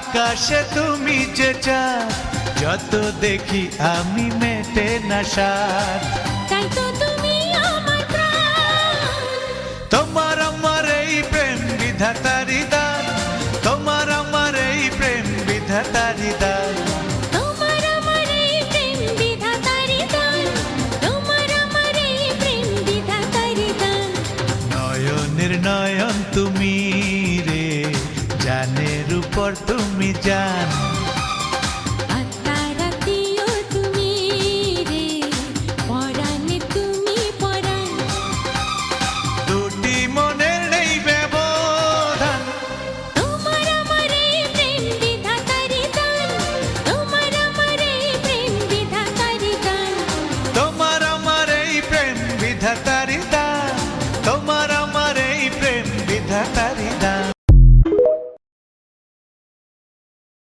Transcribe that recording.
আকাশে তুমি যে চাঁদ, যত দেখি আমি মেটে না সাদ। তাই তো তুমি আমার প্রাণ। তোমার আমার এই প্রেম বিধাতারি দান, তোমার আমার এই প্রেম বিধাতারি দান। তোমার আমার এই প্রেম বিধাতারি দান, তোমার আমার এই প্রেম বিধাতারি দান। নয়নের নয়ন তুমি রে, জানের উপর তুমি জান।